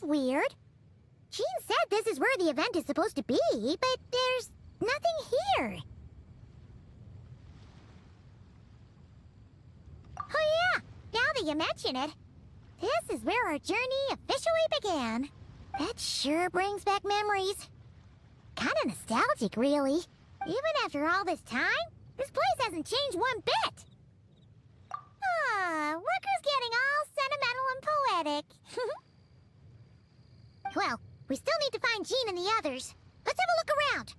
weird. Jean said this is where the event is supposed to be, but there's nothing here. Oh yeah, now that you mention it, this is where our journey officially began. That sure brings back memories. Kinda nostalgic, really. Even after all this time, this place hasn't changed one bit. Ah, look who's getting all sentimental and poetic. Well, we still need to find Jean and the others. Let's have a look around.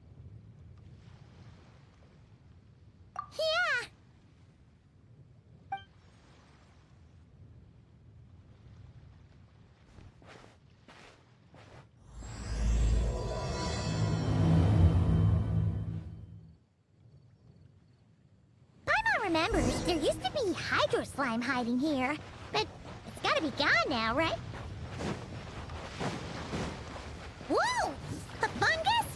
Yeah. Paimon remembers there used to be hydro slime hiding here, but it's gotta be gone now, right? Whoa! A fungus?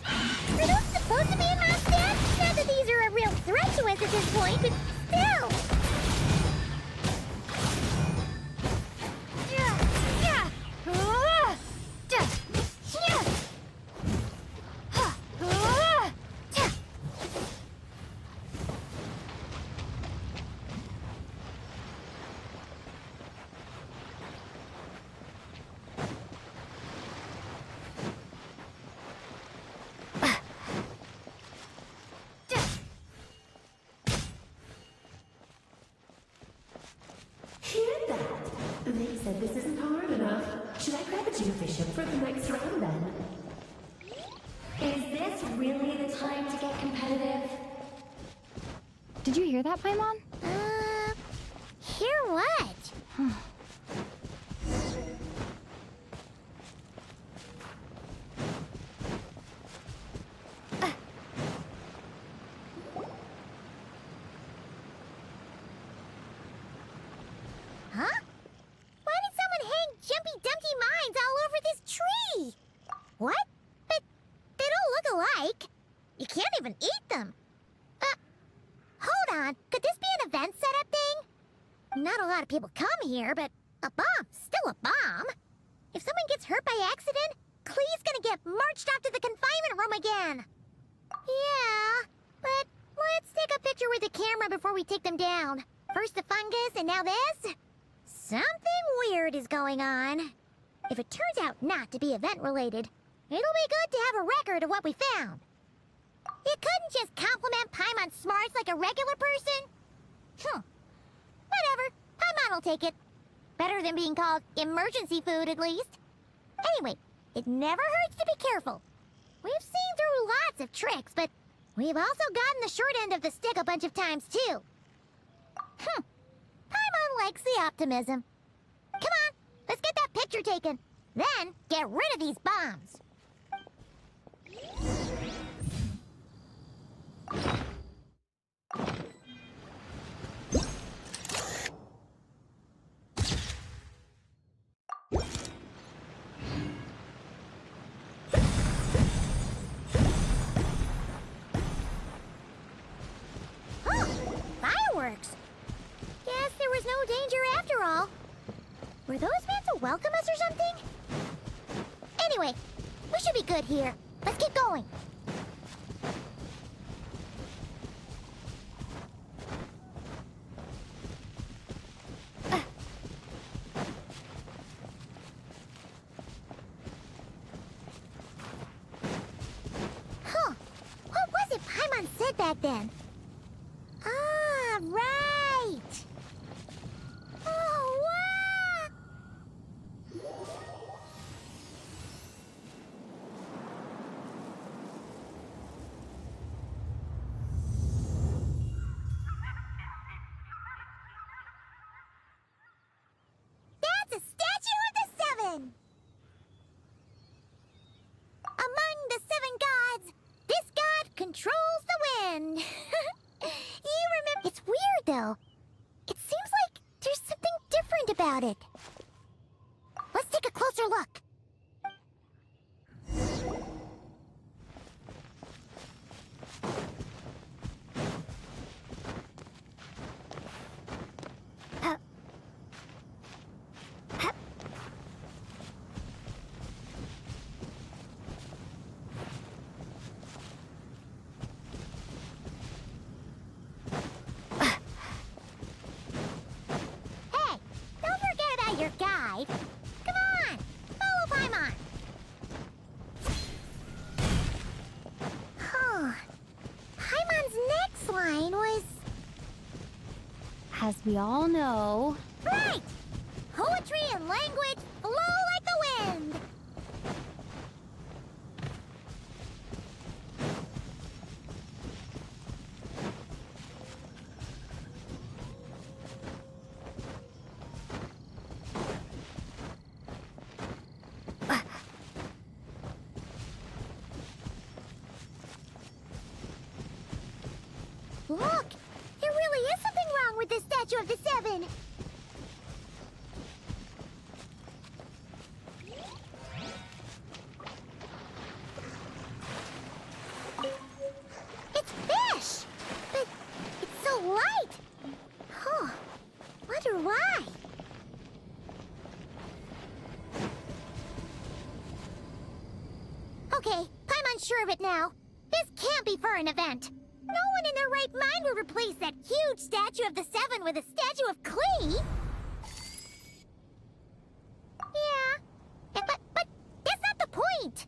Are those supposed to be in my stead? Not that these are a real threat to us at this point, but still! They said this isn't hard enough. Should I grab a geofishing for the next round then? Is this really the time to get competitive? Did you hear that, Paimon? Hear what? Huh? Why did someone hang Jumpy Dumpty mines all over this tree? What? But they don't look alike. You can't even eat them. Hold on. Could this be an event setup thing? Not a lot of people come here, but a bomb's still a bomb. If someone gets hurt by accident, Klee's gonna get marched off to the confinement room again. Yeah, but let's take a picture with the camera before we take them down. First the fungus, and now this? Something weird is going on. If it turns out not to be event-related, it'll be good to have a record of what we found. You couldn't just compliment Paimon's smarts like a regular person? Whatever. Paimon will take it. Better than being called emergency food, at least. Anyway, it never hurts to be careful. We've seen through lots of tricks, but we've also gotten the short end of the stick a bunch of times, too. Paimon likes the optimism. Come on, let's get that picture taken. Then, get rid of these bombs. Fireworks! Guess there was no danger after all. Were those meant to welcome us or something? Anyway, we should be good here. Let's keep going. What was it Paimon said back then? Ah, right! Oh, wow! That's a statue of the Seven! Among the seven gods, this god controls the wind. You remember? It's weird, though. It seems like there's something different about it. Let's take a closer look. we all know. Right! Poetry and language flow like the wind! Look! There really is something wrong with this statue of the Seven! It's fish! But it's so light! Huh. Wonder why? Okay, I'm unsure of it now. This can't be for an event. No one in their right mind would replace that huge statue of the Seven with a statue of Klee. Yeah, but that's not the point.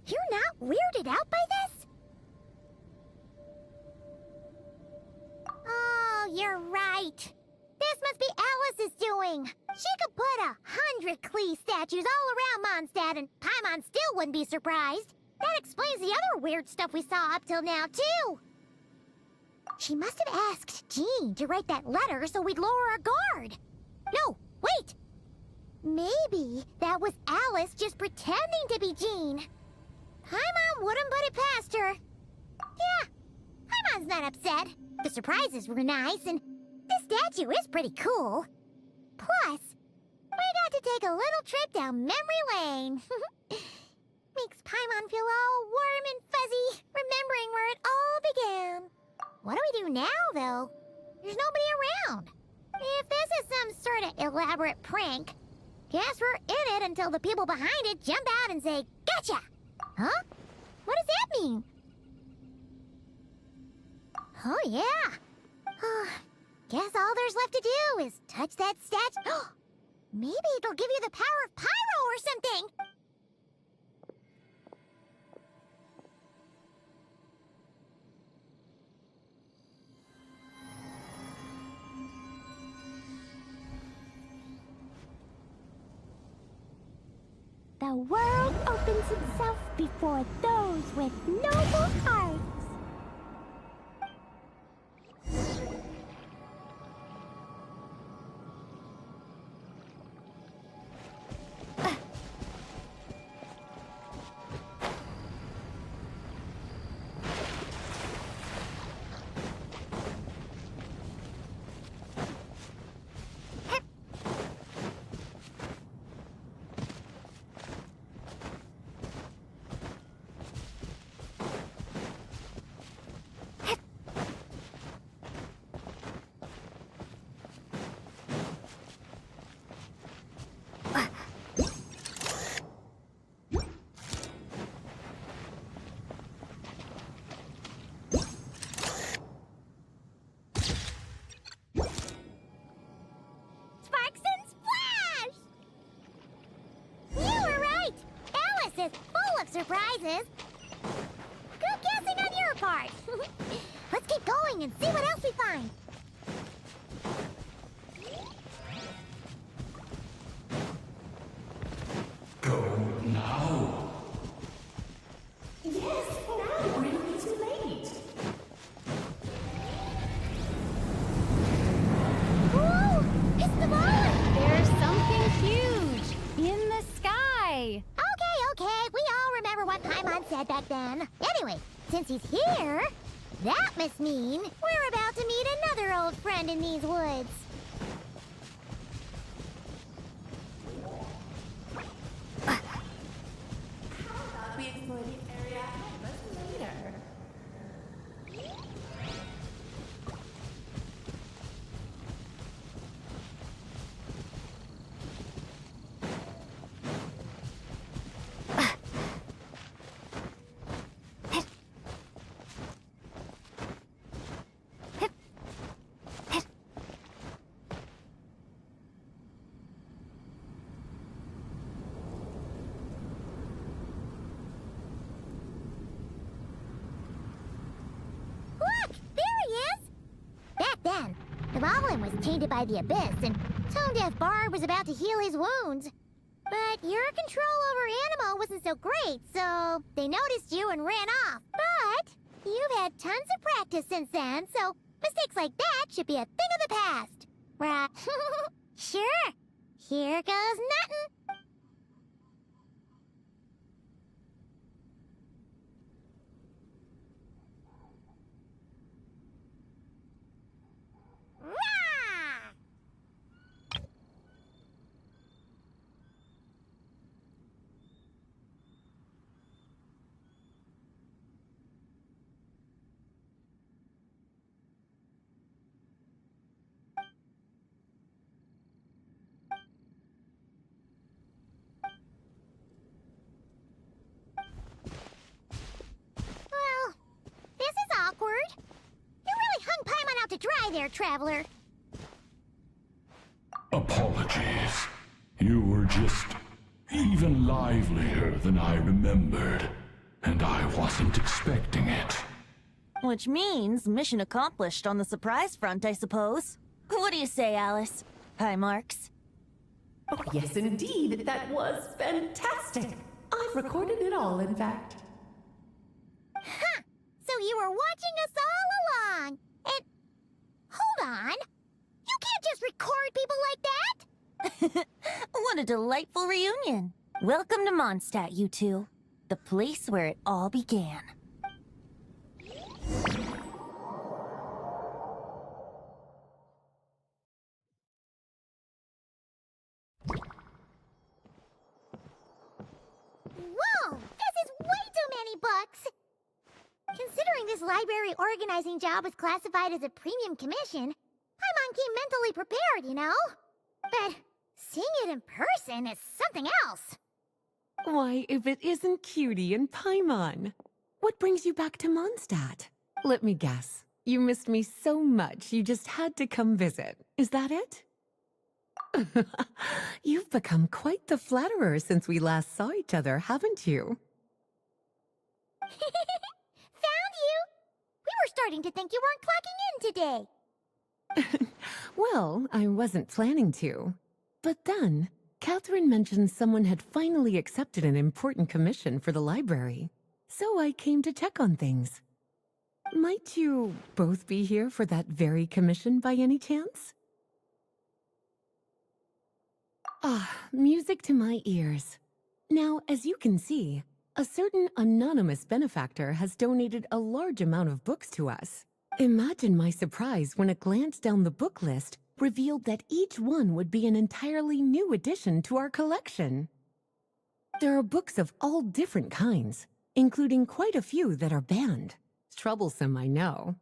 You're not weirded out by this? Oh, you're right. This must be Alice's doing. She could put 100 Klee statues all around Mondstadt and Paimon still wouldn't be surprised. That explains the other weird stuff we saw up till now, too. She must have asked Jean to write that letter so we'd lower our guard. No, wait! Maybe that was Alice just pretending to be Jean. Paimon wouldn't put it past her. Yeah, Paimon's not upset. The surprises were nice, and this statue is pretty cool. Plus, we got to take a little trip down memory lane. Makes Paimon feel all warm and fuzzy, remembering where it all began. What do we do now, though? There's nobody around. If this is some sort of elaborate prank, guess we're in it until the people behind it jump out and say, "Gotcha!" Huh? What does that mean? Oh, yeah. Guess all there's left to do is touch that statue. Maybe it'll give you the power of Pyro or something. The world opens itself before those with noble hearts. Surprises. Good guessing on your part. Let's keep going and see what else we find. Go now. Yes, now or it'll be too late. Whoa! It's the ball! There's something huge in the sky. Okay, we all remember what Paimon said back then. Anyway, since he's here, that must mean we're about to meet another old friend in these woods. We explore the area much later. Paimon was tainted by the Abyss, and Tone-Deaf Bard was about to heal his wounds. But your control over Animo wasn't so great, so they noticed you and ran off. But you've had tons of practice since then, so mistakes like that should be a thing of the past. Right? Sure. Here goes nothing. Rah! Well, this is awkward. You really hung Paimon out to dry there, Traveler. Apologies. You were just even livelier than I remembered, and I wasn't expecting it. Which means mission accomplished on the surprise front, I suppose. What do you say, Alice? Hi, Marks. Oh, yes, indeed. That was fantastic. I've recorded it all, in fact. Huh! So you were watching us all along. And hold on. You can't just record people like that. What a delightful reunion. Welcome to Mondstadt, you two. The place where it all began. Whoa! This is way too many books! Considering this library organizing job was classified as a premium commission, Paimon came mentally prepared, you know? But seeing it in person is something else. Why, if it isn't Cutie and Paimon. What brings you back to Mondstadt? Let me guess. You missed me so much you just had to come visit. Is that it? You've become quite the flatterer since we last saw each other, haven't you? Found you! We were starting to think you weren't clocking in today. Well, I wasn't planning to. But then, Catherine mentioned someone had finally accepted an important commission for the library. So I came to check on things. Might you both be here for that very commission by any chance? Ah, music to my ears. Now, as you can see, a certain anonymous benefactor has donated a large amount of books to us. Imagine my surprise when a glance down the book list revealed that each one would be an entirely new addition to our collection. There are books of all different kinds, including quite a few that are banned. Troublesome, I know.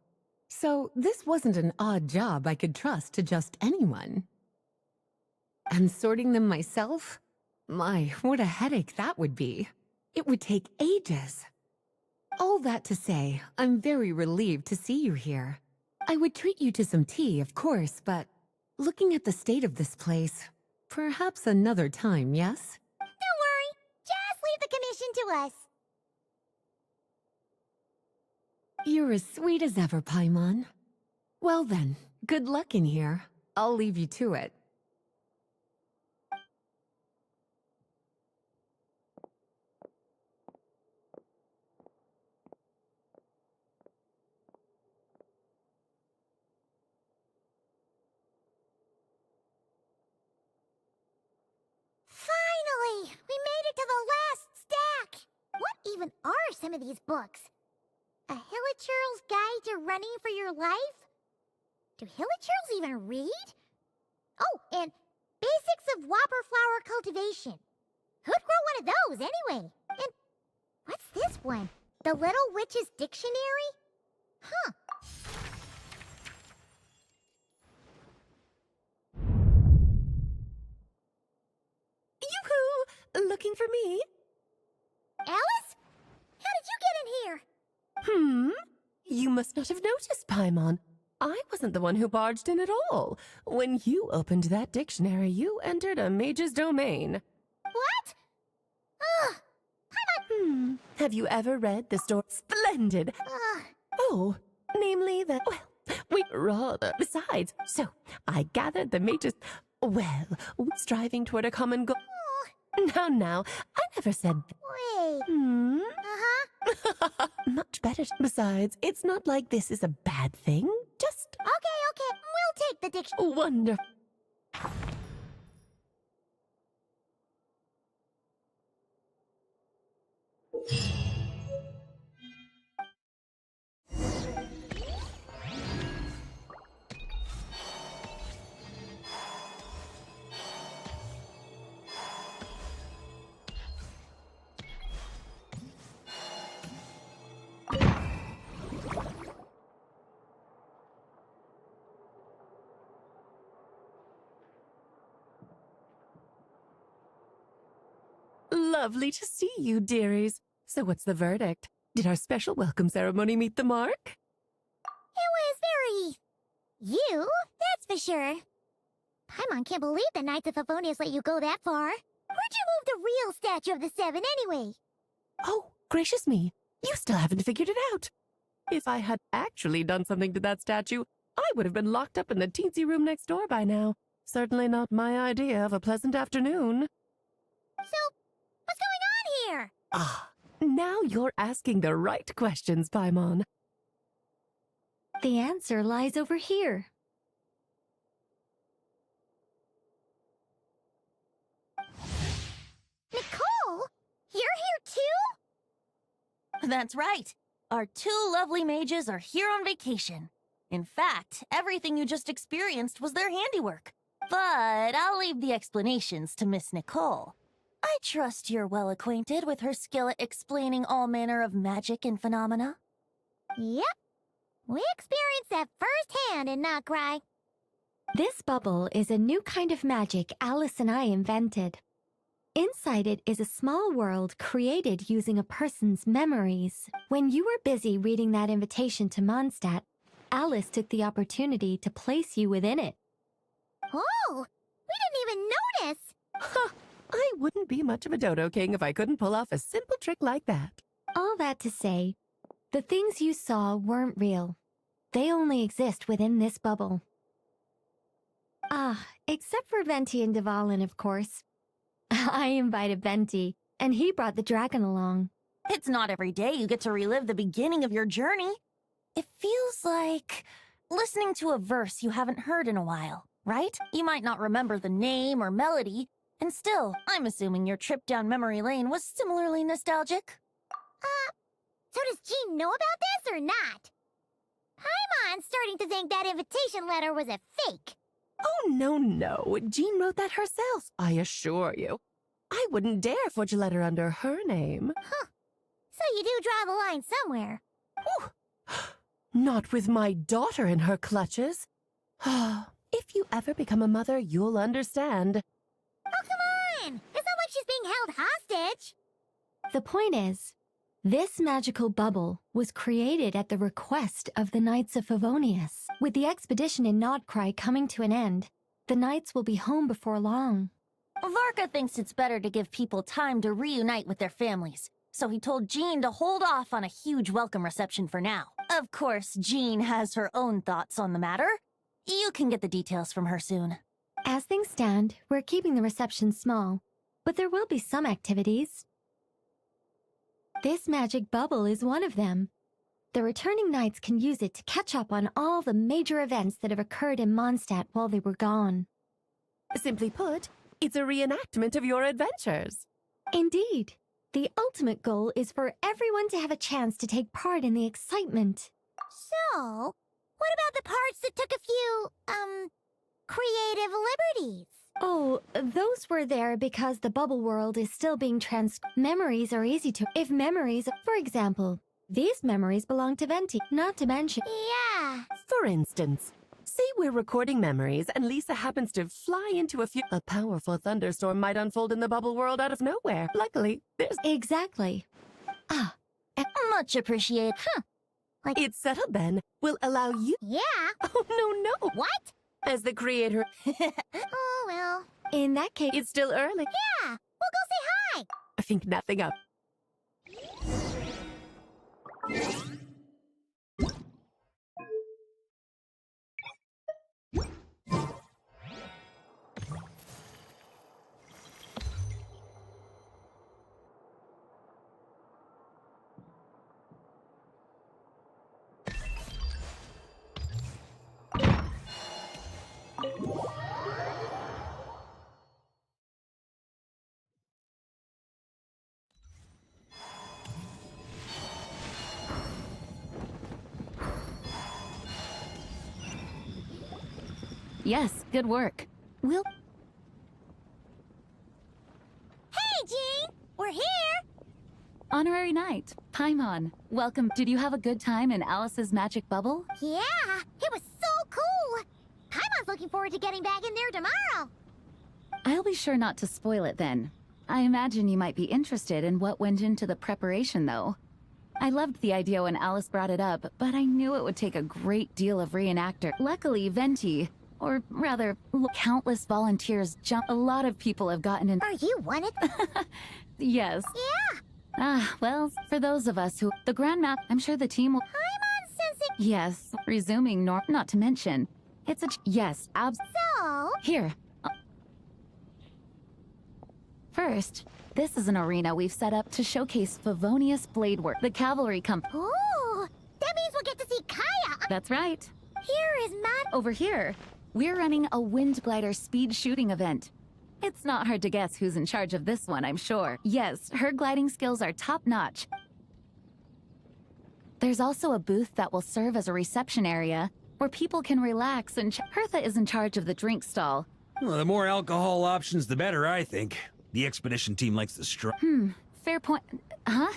So this wasn't an odd job I could trust to just anyone. And sorting them myself? My, what a headache that would be. It would take ages. All that to say, I'm very relieved to see you here. I would treat you to some tea, of course, but looking at the state of this place, perhaps another time, yes? Don't worry. Just leave the commission to us. You're as sweet as ever, Paimon. Well then, good luck in here. I'll leave you to it. Finally! We made it to the last stack! What even are some of these books? A Hilichurl's Guide to Running for Your Life? Do Hilichurls even read? Oh, and Basics of Whopper Flower Cultivation. Who'd grow one of those, anyway? And what's this one? The Little Witch's Dictionary? Huh. Yoo-hoo! Looking for me? Alice? How did you get in here? You must not have noticed, Paimon. I wasn't the one who barged in at all. When you opened that dictionary, you entered a mage's domain. What? Ugh. Have you ever read the story? Splendid! Ugh. Oh, namely that, well, We rather. Besides, so I gathered the mages. Well, striving toward a common goal. Now, I never said. Wait. Hmm? Uh-huh. Much better. Besides, it's not like this is a bad thing. Just Okay. We'll take the dictionary. wonderful. Lovely to see you, dearies. So what's the verdict? Did our special welcome ceremony meet the mark? It was very... you, that's for sure. Paimon can't believe the Knights of Favonius let you go that far. Where'd you move the real statue of the Seven anyway? Oh, gracious me. You still haven't figured it out. If I had actually done something to that statue, I would have been locked up in the teensy room next door by now. Certainly not my idea of a pleasant afternoon. So, what's going on here? Ah, now you're asking the right questions, Paimon. The answer lies over here. Nicole? You're here too? That's right. Our two lovely mages are here on vacation. In fact, everything you just experienced was their handiwork. But I'll leave the explanations to Miss Nicole. I trust you're well acquainted with her skill at explaining all manner of magic and phenomena. Yep. We experienced that firsthand in Notcry. This bubble is a new kind of magic Alice and I invented. Inside it is a small world created using a person's memories. When you were busy reading that invitation to Mondstadt, Alice took the opportunity to place you within it. Oh, we didn't even notice. Huh, I wouldn't be much of a dodo king if I couldn't pull off a simple trick like that. All that to say, the things you saw weren't real. They only exist within this bubble. Ah, except for Venti and Dvalin, of course. I invited Venti, and he brought the dragon along. It's not every day you get to relive the beginning of your journey. It feels like listening to a verse you haven't heard in a while, right? You might not remember the name or melody, and still, I'm assuming your trip down memory lane was similarly nostalgic. So does Jean know about this or not? Paimon's starting to think that invitation letter was a fake. Oh, no. Jean wrote that herself, I assure you. I wouldn't dare forge a letter under her name. So you do draw the line somewhere. Whew. Not with my daughter in her clutches. If you ever become a mother, you'll understand. Oh, come on! It's not like she's being held hostage. The point is, this magical bubble was created at the request of the Knights of Favonius. With the expedition in Nodcry coming to an end, the Knights will be home before long. Varka thinks it's better to give people time to reunite with their families, so he told Jean to hold off on a huge welcome reception for now. Of course, Jean has her own thoughts on the matter. You can get the details from her soon. As things stand, we're keeping the reception small, but there will be some activities. This magic bubble is one of them. The returning knights can use it to catch up on all the major events that have occurred in Mondstadt while they were gone. Simply put, it's a reenactment of your adventures. Indeed. The ultimate goal is for everyone to have a chance to take part in the excitement. So, what about the parts that took a few, creative liberties? Oh, those were there because the bubble world is still being Memories are easy to... If memories, for example, these memories belong to Venti, not to mention... Yeah. For instance, say we're recording memories and Lisa happens to fly into a powerful thunderstorm might unfold in the bubble world out of nowhere. Luckily, there's... Exactly. Ah, Much appreciated. It's settled then. We'll allow you... Yeah. Oh, no. What? As the creator, Oh, well. in that case... it's still early. Yeah. We'll go say hi. I think nothing up. Yes, good work. We'll... Hey, Jean! We're here! Honorary Knight, Paimon, welcome. Did you have a good time in Alice's magic bubble? Yeah, it was so cool! Paimon's looking forward to getting back in there tomorrow. I'll be sure not to spoil it then. I imagine you might be interested in what went into the preparation, though. I loved the idea when Alice brought it up, but I knew it would take a great deal of reenactor. Luckily, Venti, or rather, countless volunteers A lot of people have gotten in. Are you one of them? Yes. Yeah! Ah, well, for those of us who... The Grand Map, I'm sure the team will... Paimon sensing... Yes, resuming not to mention. It's a... Yes, So... Here. First, this is an arena we've set up to showcase Favonius blade work. The cavalry Ooh! That means we'll get to see Kaya! That's right. Here is Matt... Over here, we're running a wind glider speed shooting event. It's not hard to guess who's in charge of this one, I'm sure. Yes, her gliding skills are top-notch. There's also a booth that will serve as a reception area where people can relax and Hertha is in charge of the drink stall. Well, the more alcohol options, the better, I think. The expedition team likes the Fair point. Huh?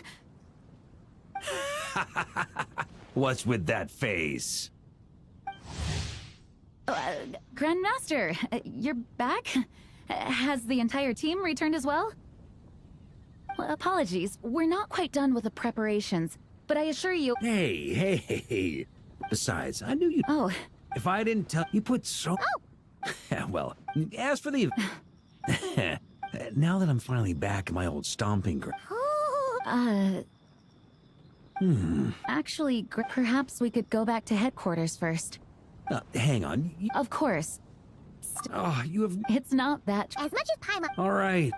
What's with that face? Grandmaster, you're back? Has the entire team returned as well? Well, apologies, we're not quite done with the preparations, but I assure you... Hey. Besides, I knew you'd... Oh, If I didn't tell... You put so... Well, as for the... Now that I'm finally back in my old stomping ground... actually, perhaps we could go back to headquarters first. Hang on. Of course. You have... It's not that... As much as Paimon... All right.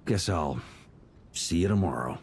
Guess I'll see you tomorrow.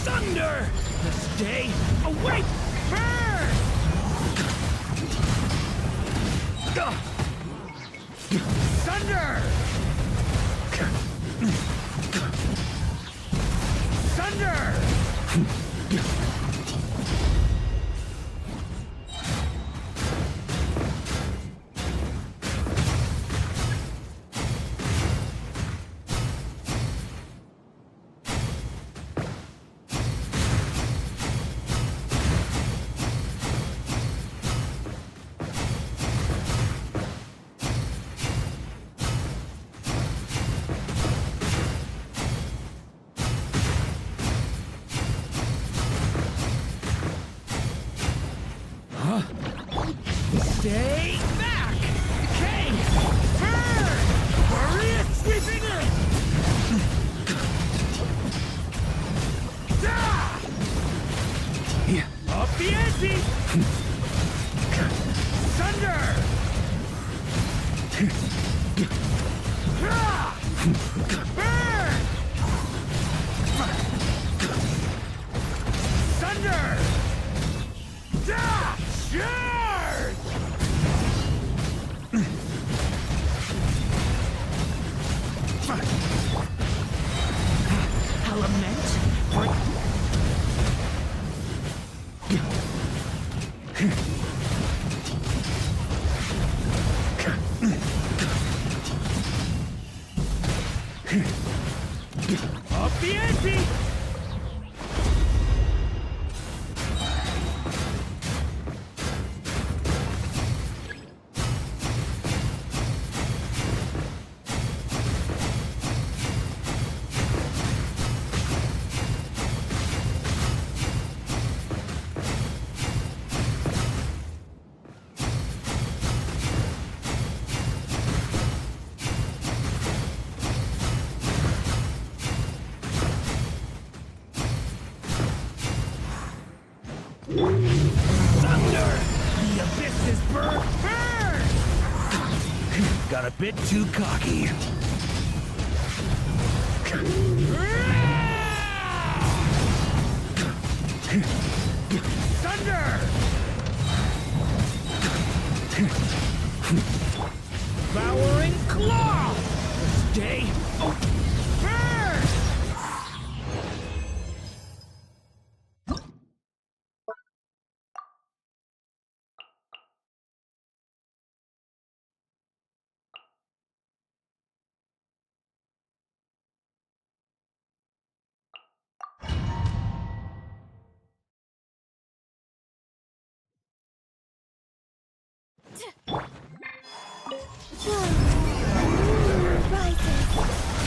Thunder! Stay awake! Burn! Thunder! Thunder! Stay back! Okay! Turn! Maria sweeping in! Up the ante! Thunder! Burn! Thunder! Charge! Element? Up the ante! Thunder! The abyss is burn! Got a bit too cocky. Thunder! Devouring claw! Stay. Burn!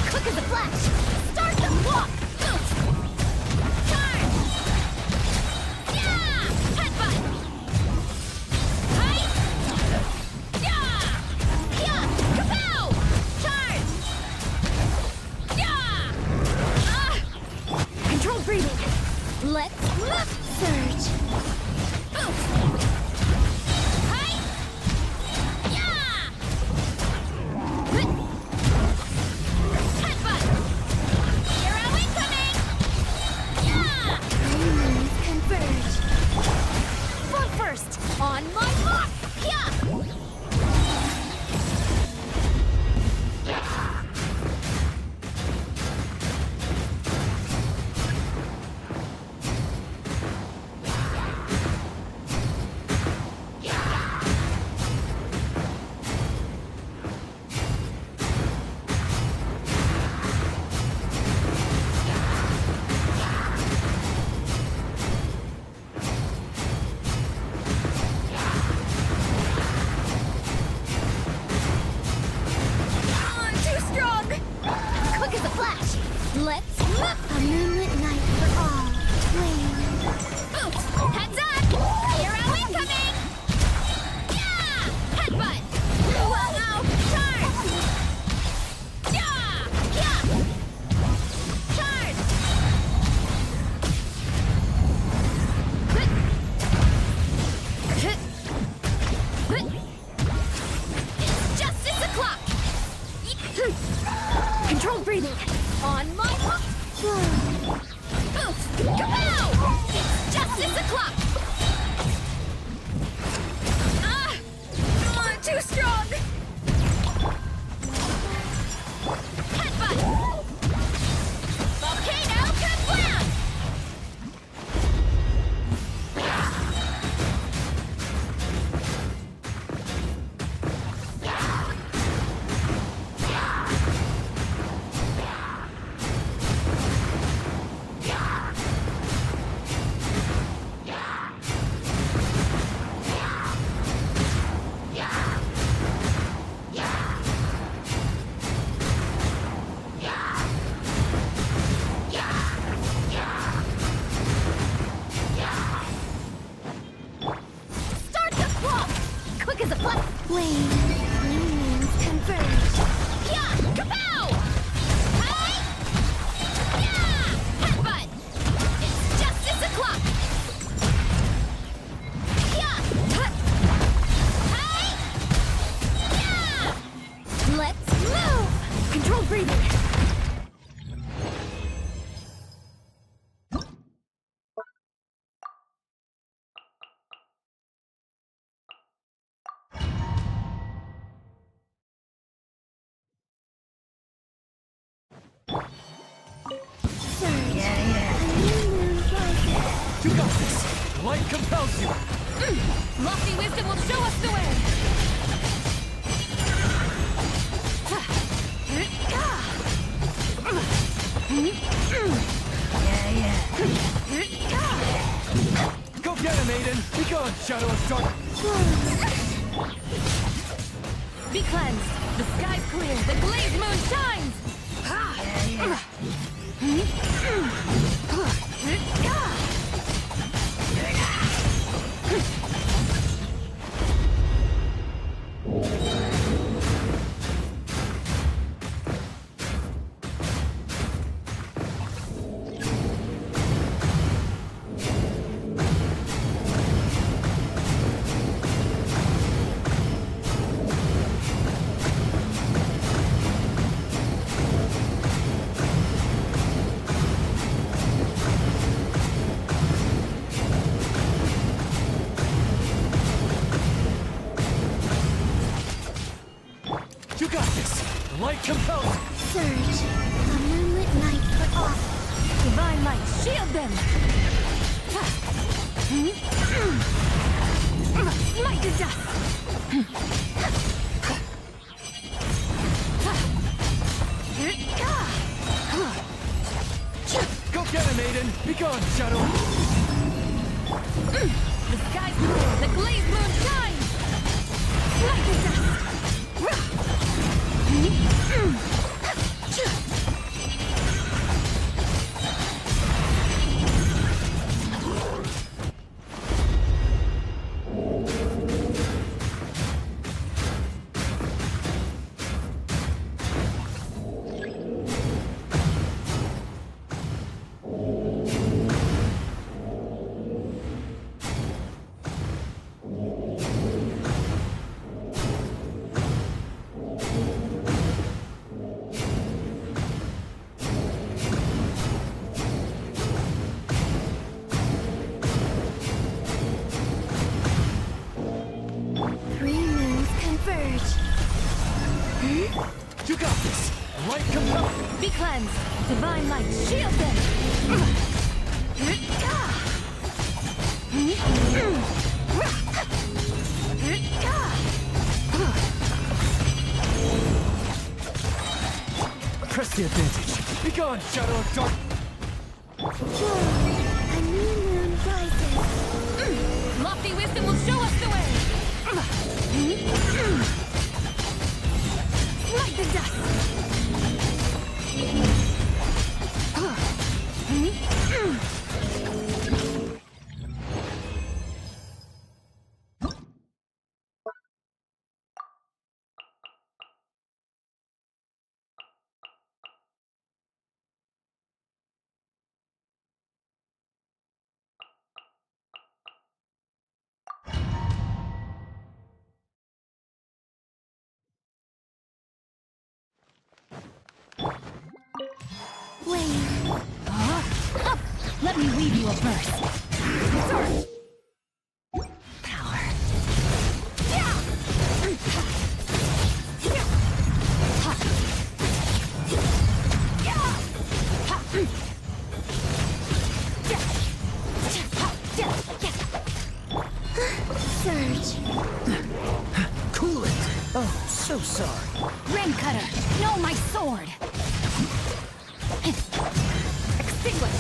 Quick as a flash! Start the walk! Charge! Yeah! Headbutt! Height! Yeah! Yeah! Kapow! Charge! Yeah! Controlled breathing. Let's left surge. Height! Yeah! Headbutt! Hero incoming! Yeah! Moons converge. Foot first! On my mark! Yeah! I'm too strong! Quick as a flash! Let's look! A moonlit night for all. Flame. Heads up! Hero incoming! Yeah! Headbutt! Whoa! Charge! Yeah! Yeah! Charge! It's justice o'clock! Controlled breathing. On my hook. Kapow! It's justice o'clock. I'm too strong. Headbutt. Volcano kablam! Start the clock! Quick as a flash! Flame. Moons converge. Yeah! Kapow! Hey! Yeah! Headbutt! It's justice o'clock! Yeah! Hey! Yeah! Let's move! Controlled breathing. You got this! Light compels you! Lofty wisdom will show us the way! Go get him, Aiden! Be gone, Shadow of Dark! Be cleansed. The sky's clear. The glazed moon shines. You got this! The light compels! Surge. A moonlit night for all. Divine light, shield them. Smite to dust. Go get him, Aiden! Be gone, Shadow! The sky's clear. The glazed moon shines. Smite to dust. You got this! The light compels! Be cleansed. Divine light, shield them. Press the advantage! Be gone, Shadow of Dark! A new moon rises. Lofty wisdom will show us the way. Light the dust. Let me weave you a verse. Power. Surge. Cool it! Oh, so sorry. Rain cutter. No, my sword. Extinguish.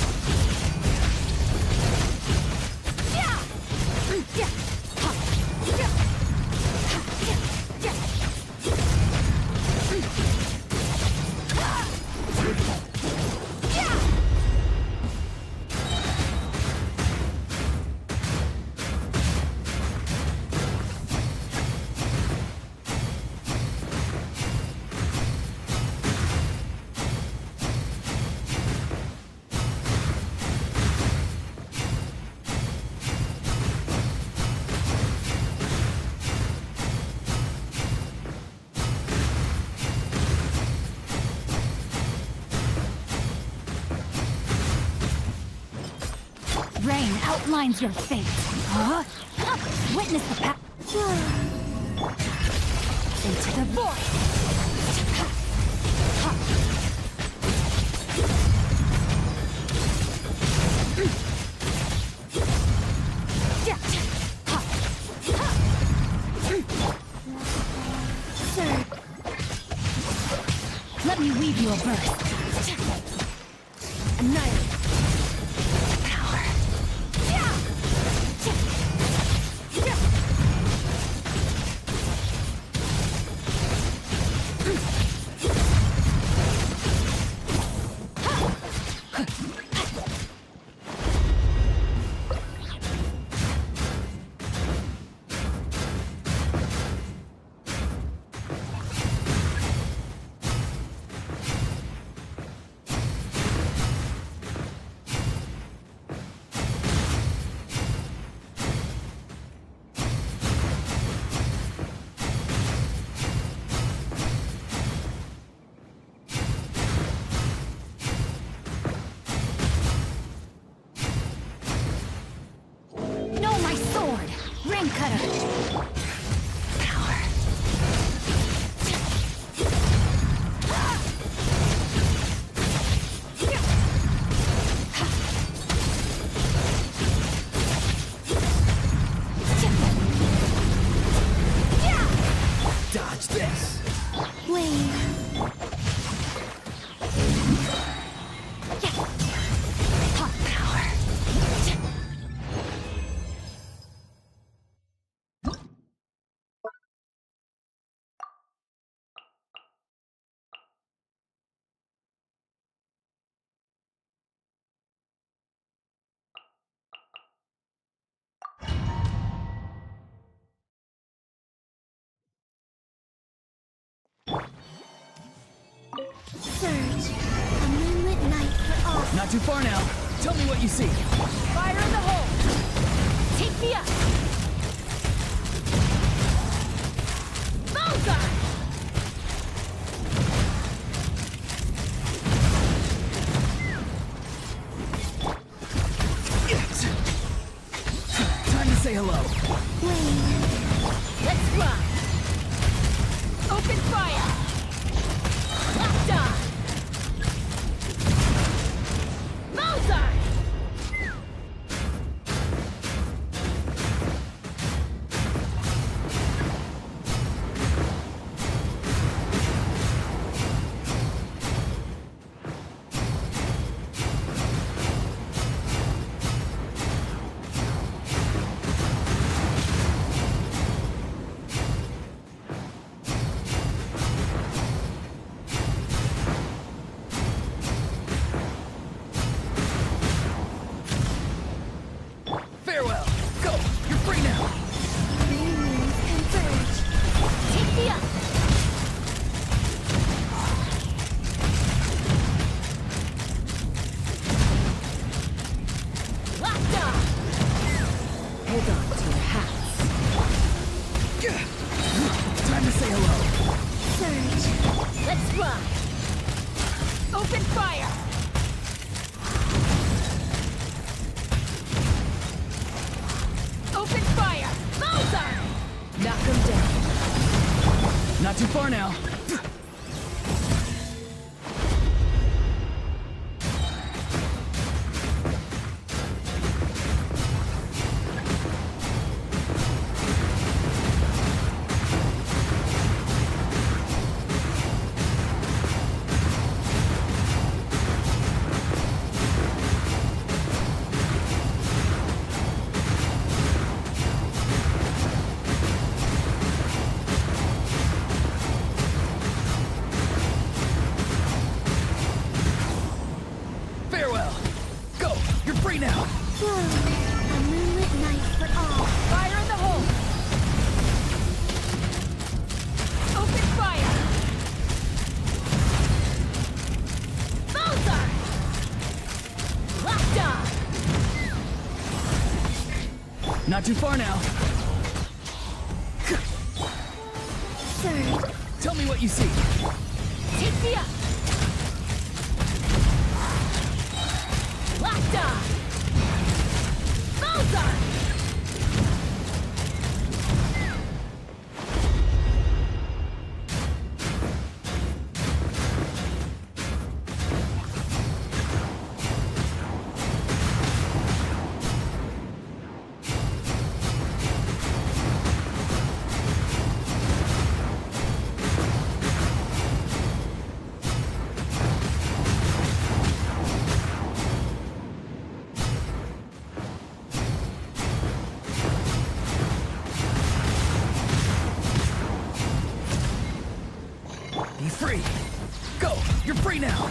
Rain outlines your fate. Witness the power. Into the void. Let me weave you a verse. Annihilate. Surge. A moonlit night for all. Not too far now. Tell me what you see. Fire in the hole! Take me up! Bullseye! Time to say hello. Let's fly! Open fire! Locked on! Bullseye! Farewell. Go. You're free now. Take me up! Locked on! Hold on to your hats. Time to say hello. Surge. Let's fly! Open fire! Open fire! Bullseye! Knock them down. Not too far now. Farewell. Go. You're free now. A moonlit night for all. Fire in the hole! Open fire! Bullseye! Locked on! Not too far now. Surge. Tell me what you see. Take me up! Locked on! Bullseye! Be free. Go. You're free now.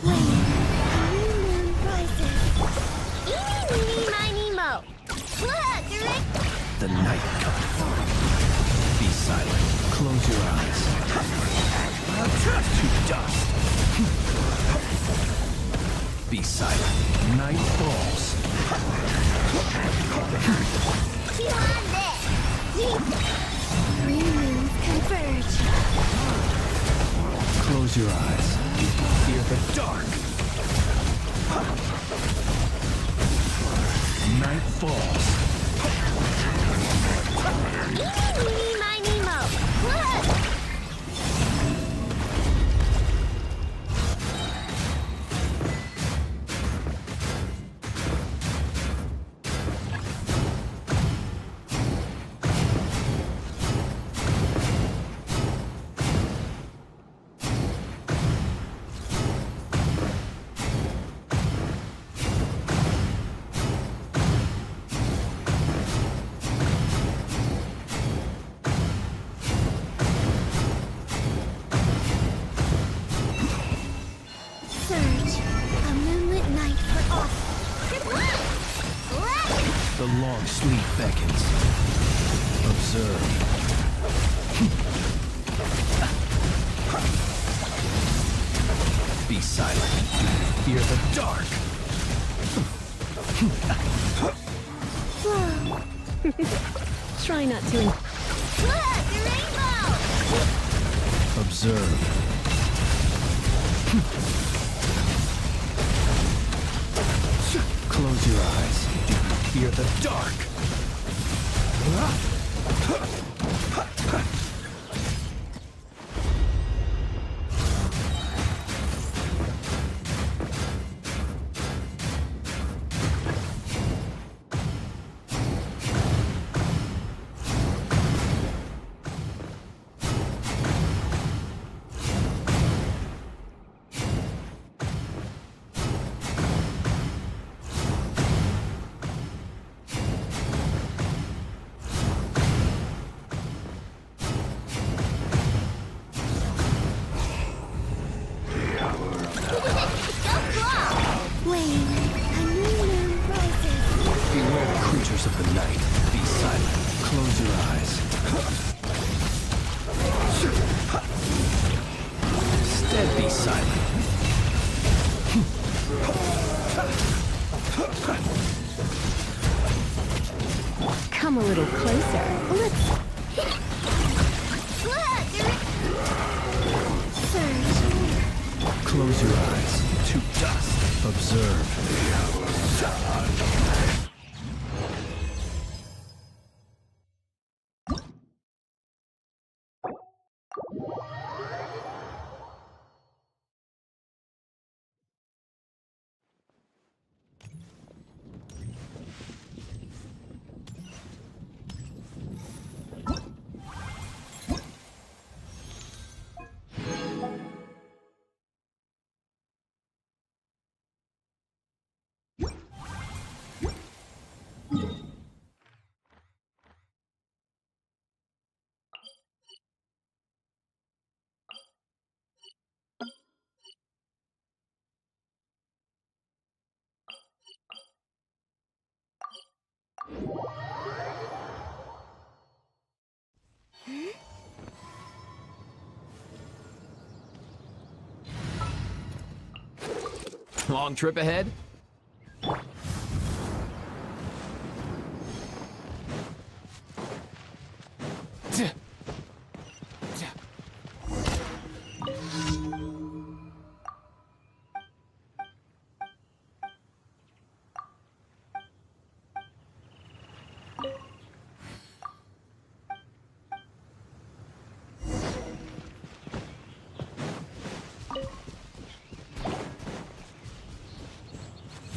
Moon rises. Eeny, meeny, miny, mo. Look, Rick. The night comes. Be silent. Close your eyes. To dust. Be silent. Night falls. Chew on this. Three moons converge. Close your eyes. Fear the dark. Night falls. Eeny, meeny, miny, mo. Look. Sleep beckons. Observe. Be silent. Fear the dark. Try not to. Look, the rainbow! Observe. Close your eyes. Fear the dark. Beware the creatures of the night. Be silent. Close your eyes. Instead, be silent. Come a little closer. Let's Close your eyes. To dust. Observe. Long trip ahead?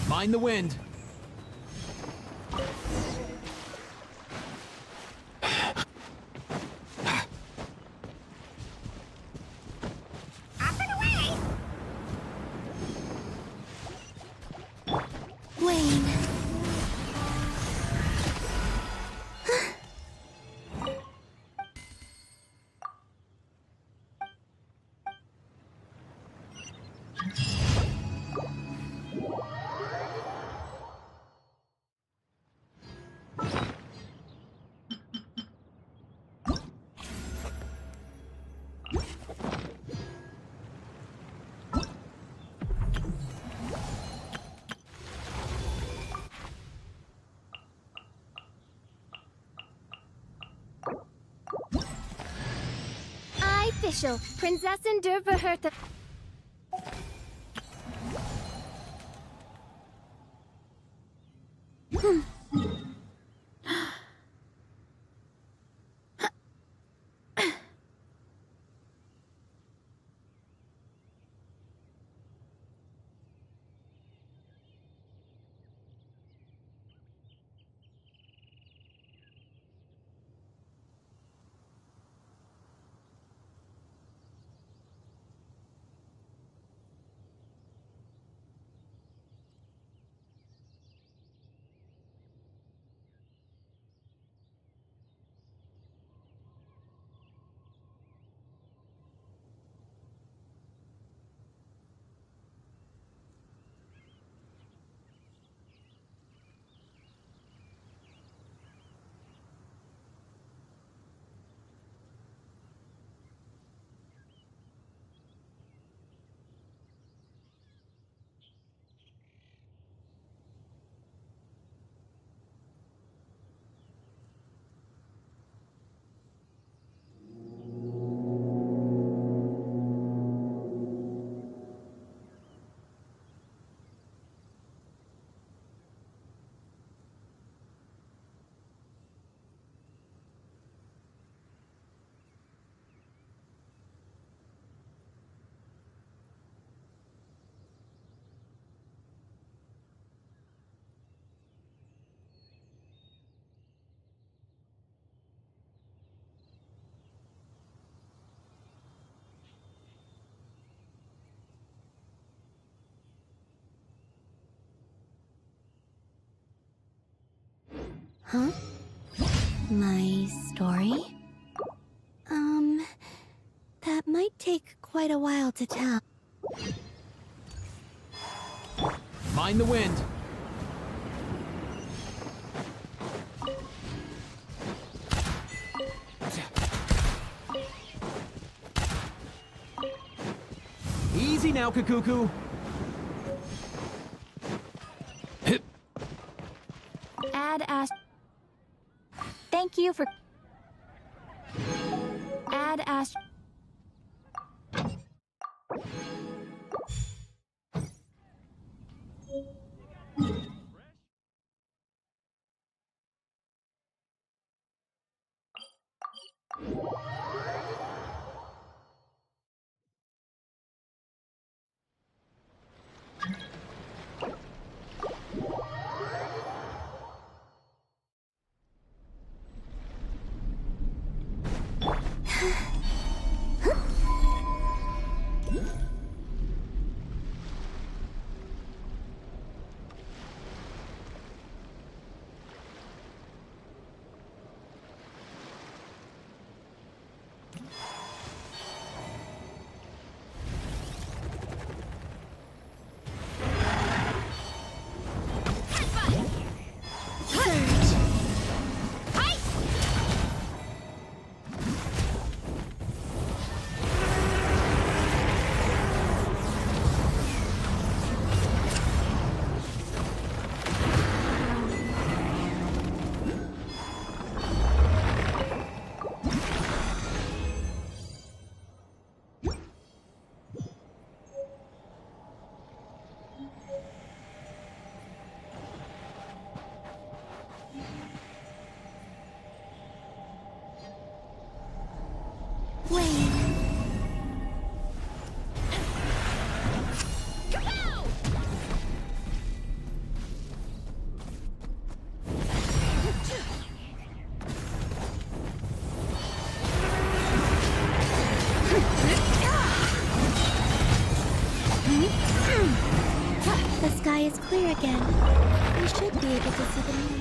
Mind the wind. Up and away! Wayne. Official, Prinzessin der Verhörte. Huh? My story? That might take quite a while to tell. Mind the wind. Easy now, Kakuku. Add Ash. Thank you for. Add Ash. The sky is clear again. We should be able to see the moon.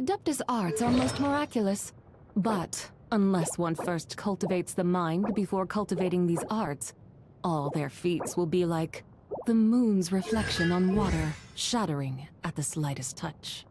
Adeptus arts are most miraculous. But unless one first cultivates the mind before cultivating these arts, all their feats will be like the moon's reflection on water, shattering at the slightest touch.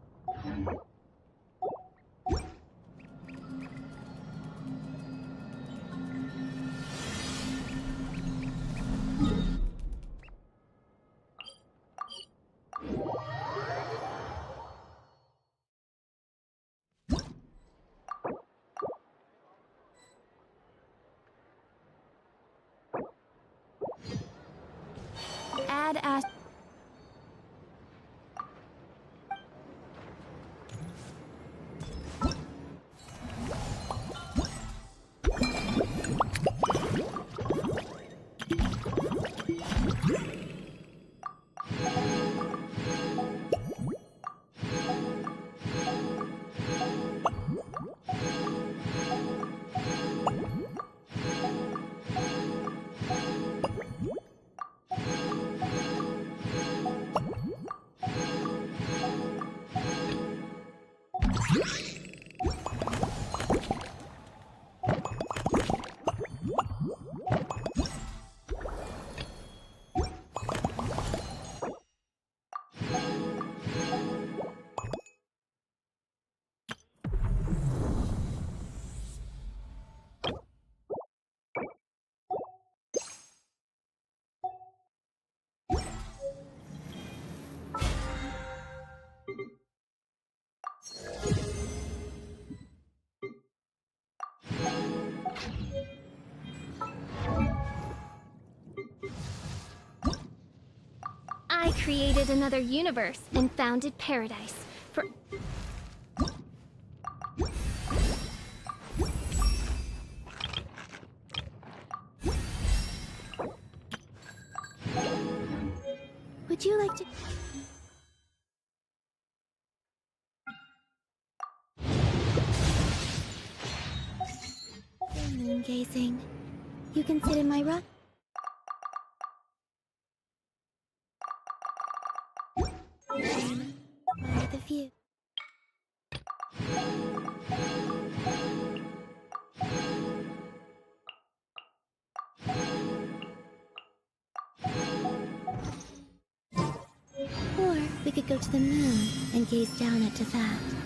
Add as... I created another universe and founded paradise for... Would you like to... Moon gazing. You can sit in my rock. Admire the view. Or we could go to the moon and gaze down at that.